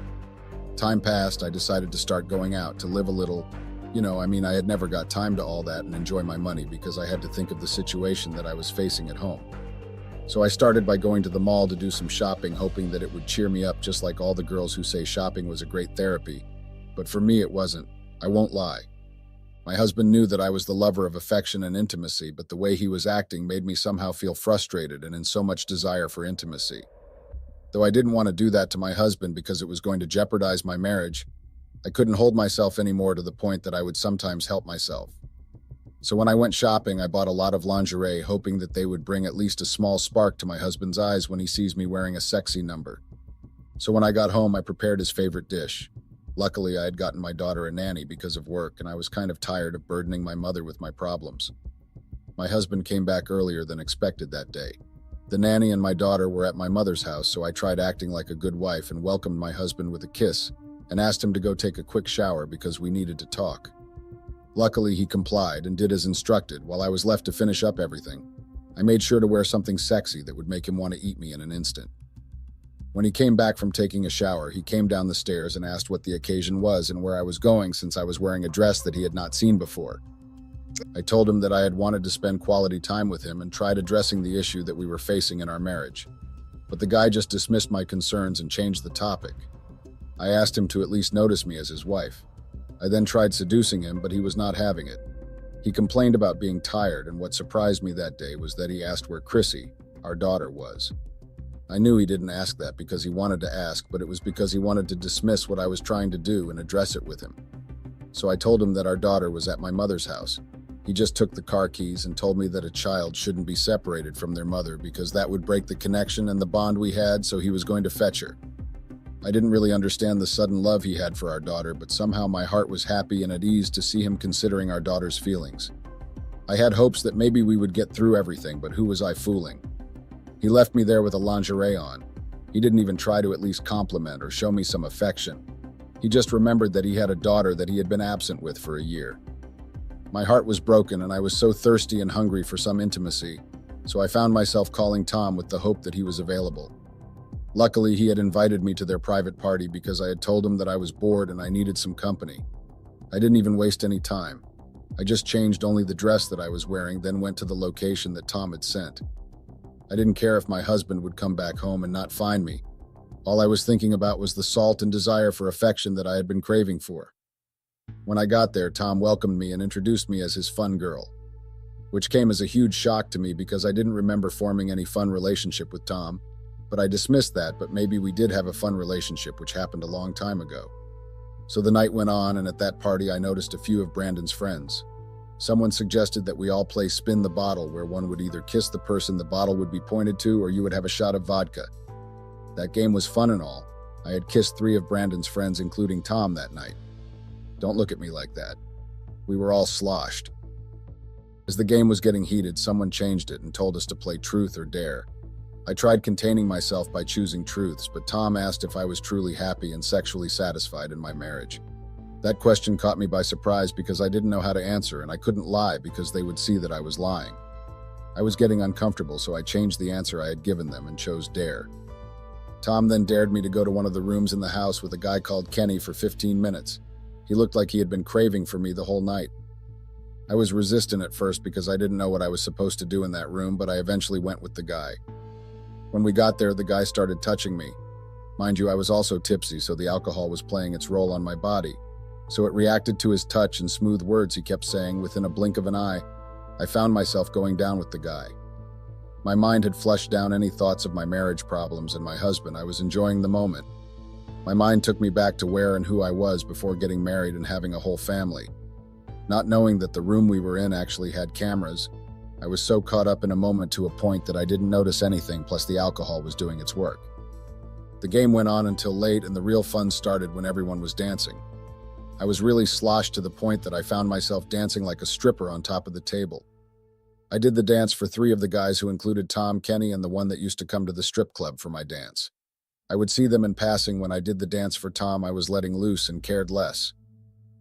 Time passed, I decided to start going out, to live a little. I had never got time to all that and enjoy my money because I had to think of the situation that I was facing at home. So I started by going to the mall to do some shopping, hoping that it would cheer me up just like all the girls who say shopping was a great therapy. But for me, it wasn't. I won't lie. My husband knew that I was the lover of affection and intimacy, but the way he was acting made me somehow feel frustrated and in so much desire for intimacy. Though I didn't want to do that to my husband because it was going to jeopardize my marriage, I couldn't hold myself anymore to the point that I would sometimes help myself. So when I went shopping, I bought a lot of lingerie, hoping that they would bring at least a small spark to my husband's eyes when he sees me wearing a sexy number. So when I got home, I prepared his favorite dish. Luckily, I had gotten my daughter a nanny because of work, and I was kind of tired of burdening my mother with my problems. My husband came back earlier than expected that day. The nanny and my daughter were at my mother's house, so I tried acting like a good wife and welcomed my husband with a kiss and asked him to go take a quick shower because we needed to talk. Luckily, he complied and did as instructed. While I was left to finish up everything, I made sure to wear something sexy that would make him want to eat me in an instant. When he came back from taking a shower, he came down the stairs and asked what the occasion was and where I was going since I was wearing a dress that he had not seen before. I told him that I had wanted to spend quality time with him and tried addressing the issue that we were facing in our marriage. But the guy just dismissed my concerns and changed the topic. I asked him to at least notice me as his wife. I then tried seducing him, but he was not having it. He complained about being tired, and what surprised me that day was that he asked where Chrissy, our daughter, was. I knew he didn't ask that because he wanted to ask, but it was because he wanted to dismiss what I was trying to do and address it with him. So I told him that our daughter was at my mother's house. He just took the car keys and told me that a child shouldn't be separated from their mother because that would break the connection and the bond we had, so he was going to fetch her. I didn't really understand the sudden love he had for our daughter, but somehow my heart was happy and at ease to see him considering our daughter's feelings. I had hopes that maybe we would get through everything, but who was I fooling? He left me there with a lingerie on. He didn't even try to at least compliment or show me some affection. He just remembered that he had a daughter that he had been absent with for a year. My heart was broken and I was so thirsty and hungry for some intimacy, so I found myself calling Tom with the hope that he was available. Luckily, he had invited me to their private party because I had told him that I was bored and I needed some company. I didn't even waste any time. I just changed only the dress that I was wearing, then went to the location that Tom had sent. I didn't care if my husband would come back home and not find me. All I was thinking about was the salt and desire for affection that I had been craving for. When I got there, Tom welcomed me and introduced me as his fun girl, which came as a huge shock to me because I didn't remember forming any fun relationship with Tom, but I dismissed that, but maybe we did have a fun relationship, which happened a long time ago. So the night went on, and at that party I noticed a few of Brandon's friends. Someone suggested that we all play spin the bottle, where one would either kiss the person the bottle would be pointed to or you would have a shot of vodka. That game was fun and all. I had kissed 3 of Brandon's friends, including Tom, that night. Don't look at me like that. We were all sloshed. As the game was getting heated, someone changed it and told us to play truth or dare. I tried containing myself by choosing truths, but Tom asked if I was truly happy and sexually satisfied in my marriage. That question caught me by surprise because I didn't know how to answer, and I couldn't lie because they would see that I was lying. I was getting uncomfortable, so I changed the answer I had given them and chose dare. Tom then dared me to go to one of the rooms in the house with a guy called Kenny for 15 minutes. He looked like he had been craving for me the whole night. I was resistant at first because I didn't know what I was supposed to do in that room, but I eventually went with the guy. When we got there, the guy started touching me. Mind you, I was also tipsy, so the alcohol was playing its role on my body. So it reacted to his touch and smooth words he kept saying. Within a blink of an eye, I found myself going down with the guy. My mind had flushed down any thoughts of my marriage problems and my husband. I was enjoying the moment. My mind took me back to where and who I was before getting married and having a whole family. Not knowing that the room we were in actually had cameras, I was so caught up in a moment to a point that I didn't notice anything, plus the alcohol was doing its work. The game went on until late, and the real fun started when everyone was dancing. I was really sloshed to the point that I found myself dancing like a stripper on top of the table. I did the dance for 3 of the guys, who included Tom, Kenny, and the one that used to come to the strip club for my dance. I would see them in passing. When I did the dance for Tom, I was letting loose and cared less.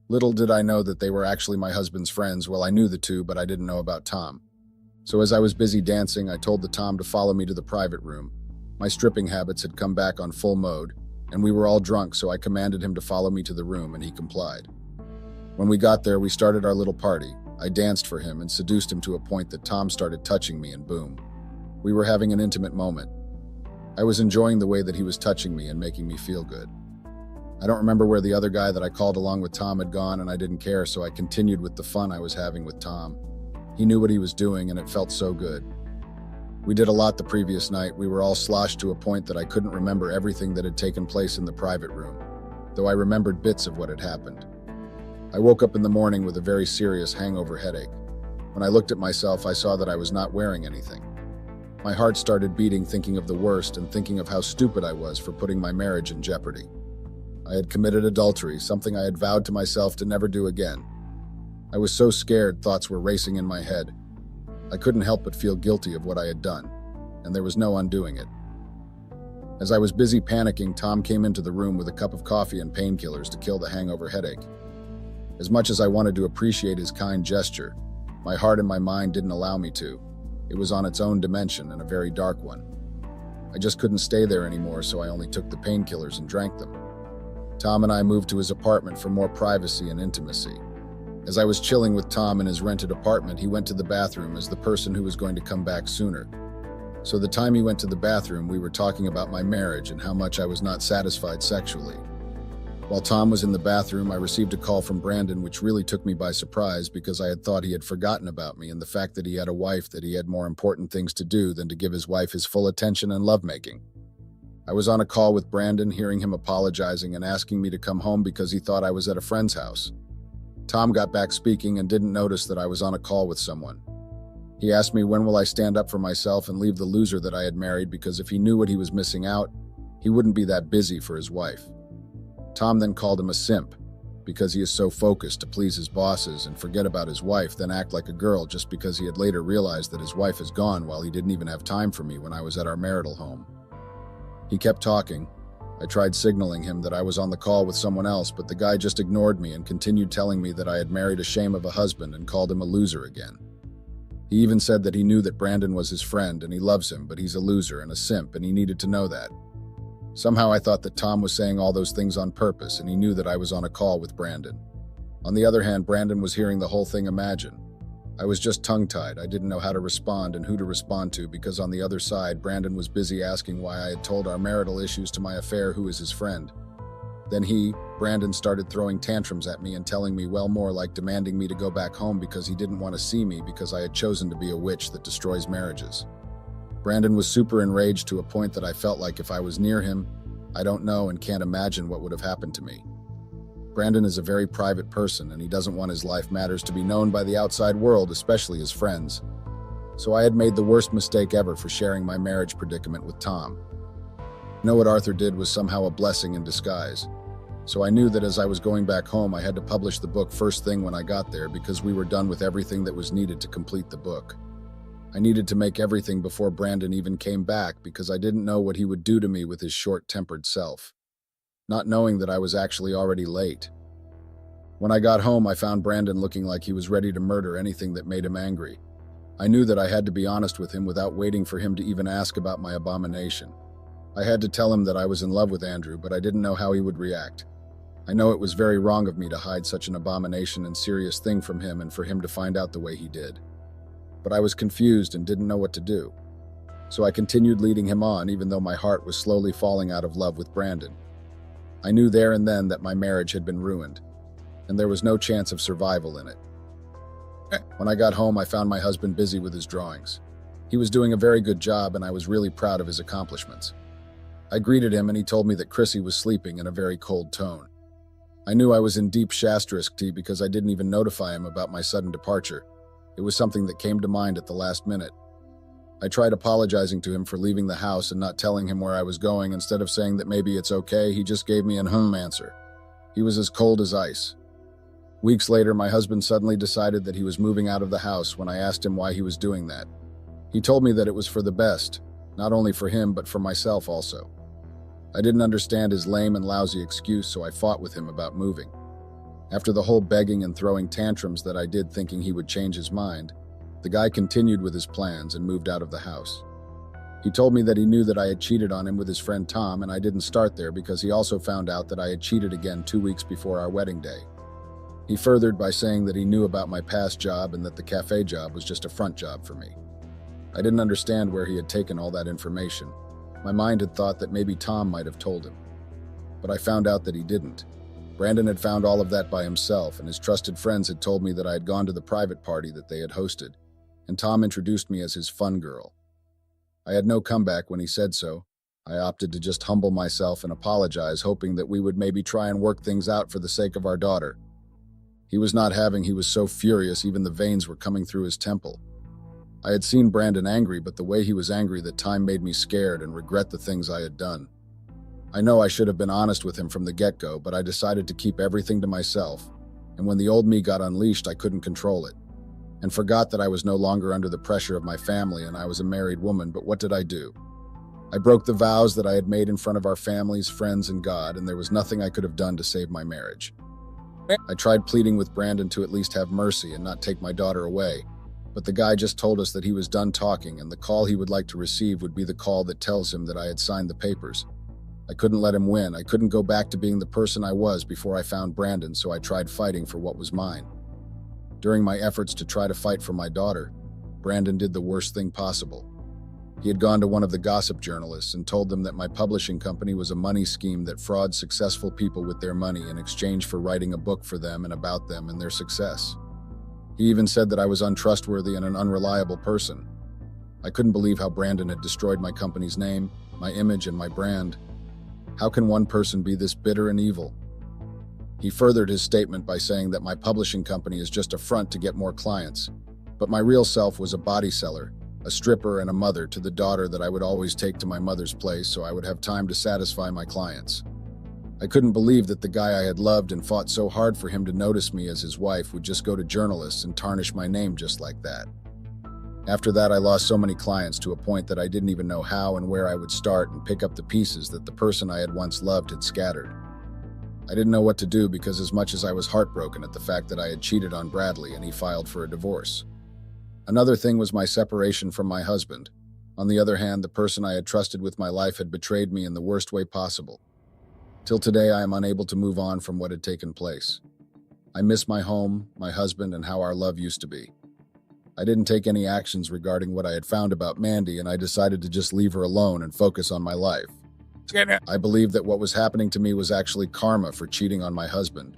Little did I know that they were actually my husband's friends. Well, I knew the 2, but I didn't know about Tom. So as I was busy dancing, I told the Tom to follow me to the private room. My stripping habits had come back on full mode, and we were all drunk, so I commanded him to follow me to the room, and he complied. When we got there, we started our little party. I danced for him and seduced him to a point that Tom started touching me, and boom. We were having an intimate moment. I was enjoying the way that he was touching me and making me feel good. I don't remember where the other guy that I called along with Tom had gone, and I didn't care, so I continued with the fun I was having with Tom. He knew what he was doing, and it felt so good. We did a lot the previous night. We were all sloshed to a point that I couldn't remember everything that had taken place in the private room, though I remembered bits of what had happened. I woke up in the morning with a very serious hangover headache. When I looked at myself, I saw that I was not wearing anything. My heart started beating, thinking of the worst and thinking of how stupid I was for putting my marriage in jeopardy. I had committed adultery, something I had vowed to myself to never do again. I was so scared, thoughts were racing in my head. I couldn't help but feel guilty of what I had done, and there was no undoing it. As I was busy panicking, Tom came into the room with a cup of coffee and painkillers to kill the hangover headache. As much as I wanted to appreciate his kind gesture, my heart and my mind didn't allow me to. It was on its own dimension, and a very dark one. I just couldn't stay there anymore, so I only took the painkillers and drank them. Tom and I moved to his apartment for more privacy and intimacy. As I was chilling with Tom in his rented apartment, he went to the bathroom as the person who was going to come back sooner. So the time he went to the bathroom, we were talking about my marriage and how much I was not satisfied sexually. While Tom was in the bathroom, I received a call from Brandon, which really took me by surprise because I had thought he had forgotten about me and the fact that he had a wife, that he had more important things to do than to give his wife his full attention and lovemaking. I was on a call with Brandon, hearing him apologizing and asking me to come home because he thought I was at a friend's house. Tom got back speaking and didn't notice that I was on a call with someone. He asked me when will I stand up for myself and leave the loser that I had married, because if he knew what he was missing out, he wouldn't be that busy for his wife. Tom then called him a simp because he is so focused to please his bosses and forget about his wife, then act like a girl just because he had later realized that his wife is gone while he didn't even have time for me when I was at our marital home. He kept talking. I tried signaling him that I was on the call with someone else, but the guy just ignored me and continued telling me that I had married a shame of a husband and called him a loser again. He even said that he knew that Brandon was his friend and he loves him, but he's a loser and a simp and he needed to know that. Somehow I thought that Tom was saying all those things on purpose, and he knew that I was on a call with Brandon. On the other hand, Brandon was hearing the whole thing imagine. I was just tongue-tied. I didn't know how to respond and who to respond to because on the other side, Brandon was busy asking why I had told our marital issues to my affair, who is his friend. Then Brandon, started throwing tantrums at me and telling me well more like demanding me to go back home because he didn't want to see me because I had chosen to be a witch that destroys marriages. Brandon was super enraged to a point that I felt like if I was near him, I don't know and can't imagine what would have happened to me. Brandon is a very private person and he doesn't want his life matters to be known by the outside world, especially his friends. So I had made the worst mistake ever for sharing my marriage predicament with Tom. What Arthur did was somehow a blessing in disguise. So I knew that as I was going back home, I had to publish the book first thing when I got there because we were done with everything that was needed to complete the book. I needed to make everything before Brandon even came back because I didn't know what he would do to me with his short-tempered self, not knowing that I was actually already late. When I got home, I found Brandon looking like he was ready to murder anything that made him angry. I knew that I had to be honest with him without waiting for him to even ask about my abomination. I had to tell him that I was in love with Andrew, but I didn't know how he would react. I know it was very wrong of me to hide such an abomination and serious thing from him and for him to find out the way he did. But I was confused and didn't know what to do. So I continued leading him on even though my heart was slowly falling out of love with Brandon. I knew there and then that my marriage had been ruined, and there was no chance of survival in it. When I got home, I found my husband busy with his drawings. He was doing a very good job and I was really proud of his accomplishments. I greeted him and he told me that Chrissy was sleeping in a very cold tone. I knew I was in deep tea because I didn't even notify him about my sudden departure. It was something that came to mind at the last minute. I tried apologizing to him for leaving the house and not telling him where I was going. Instead of saying that maybe it's okay, he just gave me an answer. He was as cold as ice. Weeks later, my husband suddenly decided that he was moving out of the house when I asked him why he was doing that. He told me that it was for the best, not only for him but for myself also. I didn't understand his lame and lousy excuse, so I fought with him about moving. After the whole begging and throwing tantrums that I did thinking he would change his mind, the guy continued with his plans and moved out of the house. He told me that he knew that I had cheated on him with his friend Tom, and I didn't start there because he also found out that I had cheated again 2 weeks before our wedding day. He furthered by saying that he knew about my past job and that the cafe job was just a front job for me. I didn't understand where he had taken all that information. My mind had thought that maybe Tom might have told him. But I found out that he didn't. Brandon had found all of that by himself, and his trusted friends had told me that I had gone to the private party that they had hosted, and Tom introduced me as his fun girl. I had no comeback when he said so. I opted to just humble myself and apologize, hoping that we would maybe try and work things out for the sake of our daughter. He was so furious even the veins were coming through his temple. I had seen Brandon angry, but the way he was angry that time made me scared and regret the things I had done. I know I should have been honest with him from the get-go, but I decided to keep everything to myself, and when the old me got unleashed, I couldn't control it, and forgot that I was no longer under the pressure of my family and I was a married woman. But what did I do? I broke the vows that I had made in front of our families, friends, and God, and there was nothing I could have done to save my marriage. I tried pleading with Brandon to at least have mercy and not take my daughter away, but the guy just told us that he was done talking and the call he would like to receive would be the call that tells him that I had signed the papers. I couldn't let him win. I couldn't go back to being the person I was before I found Brandon, so I tried fighting for what was mine. During my efforts to try to fight for my daughter, Brandon did the worst thing possible. He had gone to one of the gossip journalists and told them that my publishing company was a money scheme that frauds successful people with their money in exchange for writing a book for them and about them and their success. He even said that I was untrustworthy and an unreliable person. I couldn't believe how Brandon had destroyed my company's name, my image, and my brand. How can one person be this bitter and evil? He furthered his statement by saying that my publishing company is just a front to get more clients, but my real self was a body seller, a stripper, and a mother to the daughter that I would always take to my mother's place so I would have time to satisfy my clients. I couldn't believe that the guy I had loved and fought so hard for him to notice me as his wife would just go to journalists and tarnish my name just like that. After that, I lost so many clients to a point that I didn't even know how and where I would start and pick up the pieces that the person I had once loved had scattered. I didn't know what to do because as much as I was heartbroken at the fact that I had cheated on Bradley and he filed for a divorce. Another thing was my separation from my husband. On the other hand, the person I had trusted with my life had betrayed me in the worst way possible. Till today, I am unable to move on from what had taken place. I miss my home, my husband, and how our love used to be. I didn't take any actions regarding what I had found about Mandy, and I decided to just leave her alone and focus on my life. I believed that what was happening to me was actually karma for cheating on my husband.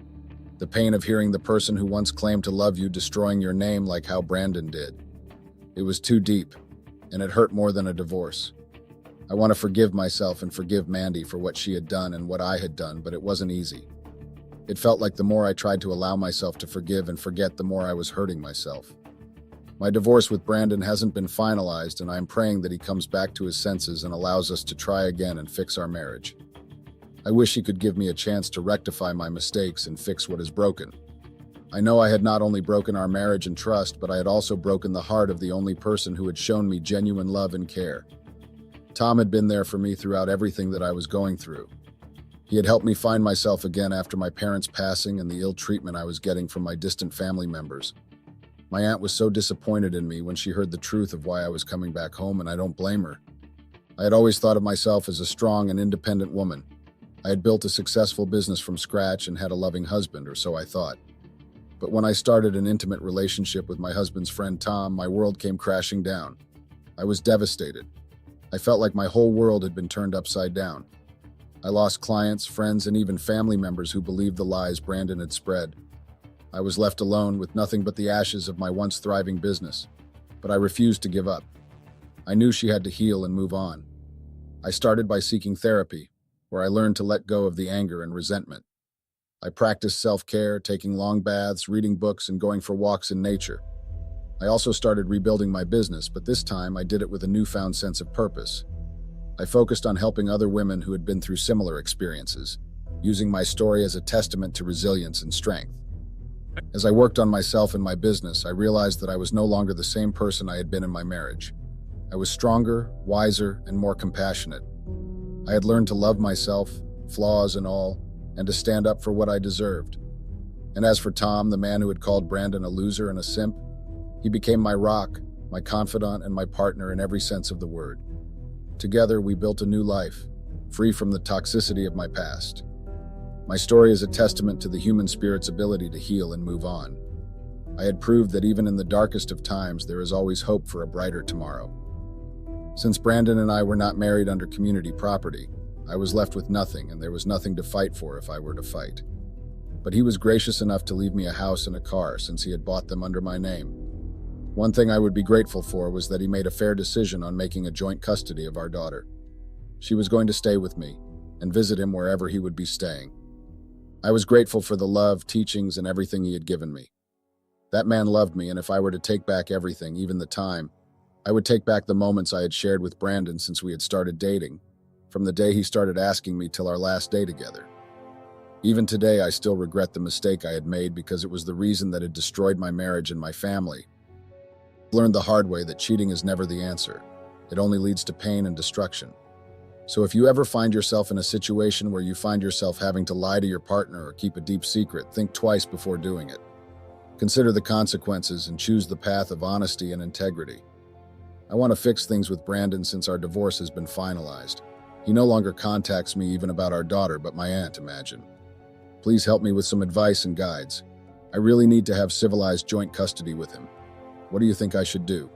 The pain of hearing the person who once claimed to love you destroying your name like how Brandon did. It was too deep, and it hurt more than a divorce. I want to forgive myself and forgive Mandy for what she had done and what I had done, but it wasn't easy. It felt like the more I tried to allow myself to forgive and forget, the more I was hurting myself. My divorce with Brandon hasn't been finalized, and I'm praying that he comes back to his senses and allows us to try again and fix our marriage. I wish he could give me a chance to rectify my mistakes and fix what is broken. I know I had not only broken our marriage and trust, but I had also broken the heart of the only person who had shown me genuine love and care. Tom had been there for me throughout everything that I was going through. He had helped me find myself again after my parents' passing and the ill treatment I was getting from my distant family members. My aunt was so disappointed in me when she heard the truth of why I was coming back home, and I don't blame her. I had always thought of myself as a strong and independent woman. I had built a successful business from scratch and had a loving husband, or so I thought. But when I started an intimate relationship with my husband's friend Tom, my world came crashing down. I was devastated. I felt like my whole world had been turned upside down. I lost clients, friends, and even family members who believed the lies Brandon had spread. I was left alone with nothing but the ashes of my once thriving business, but I refused to give up. I knew she had to heal and move on. I started by seeking therapy, where I learned to let go of the anger and resentment. I practiced self-care, taking long baths, reading books, and going for walks in nature. I also started rebuilding my business, but this time I did it with a newfound sense of purpose. I focused on helping other women who had been through similar experiences, using my story as a testament to resilience and strength. As I worked on myself and my business, I realized that I was no longer the same person I had been in my marriage. I was stronger, wiser, and more compassionate. I had learned to love myself, flaws and all, and to stand up for what I deserved. And as for Tom, the man who had called Brandon a loser and a simp, he became my rock, my confidant, and my partner in every sense of the word. Together, we built a new life, free from the toxicity of my past. My story is a testament to the human spirit's ability to heal and move on. I had proved that even in the darkest of times, there is always hope for a brighter tomorrow. Since Brandon and I were not married under community property, I was left with nothing, and there was nothing to fight for if I were to fight. But he was gracious enough to leave me a house and a car since he had bought them under my name. One thing I would be grateful for was that he made a fair decision on making a joint custody of our daughter. She was going to stay with me and visit him wherever he would be staying. I was grateful for the love, teachings, and everything he had given me. That man loved me, and if I were to take back everything, even the time, I would take back the moments I had shared with Brandon since we had started dating, from the day he started asking me till our last day together. Even today, I still regret the mistake I had made because it was the reason that had destroyed my marriage and my family. I learned the hard way that cheating is never the answer. It only leads to pain and destruction. So if you ever find yourself in a situation where you find yourself having to lie to your partner or keep a deep secret, think twice before doing it. Consider the consequences and choose the path of honesty and integrity. I want to fix things with Brandon since our divorce has been finalized. He no longer contacts me even about our daughter, but my aunt, imagine. Please help me with some advice and guides. I really need to have civilized joint custody with him. What do you think I should do?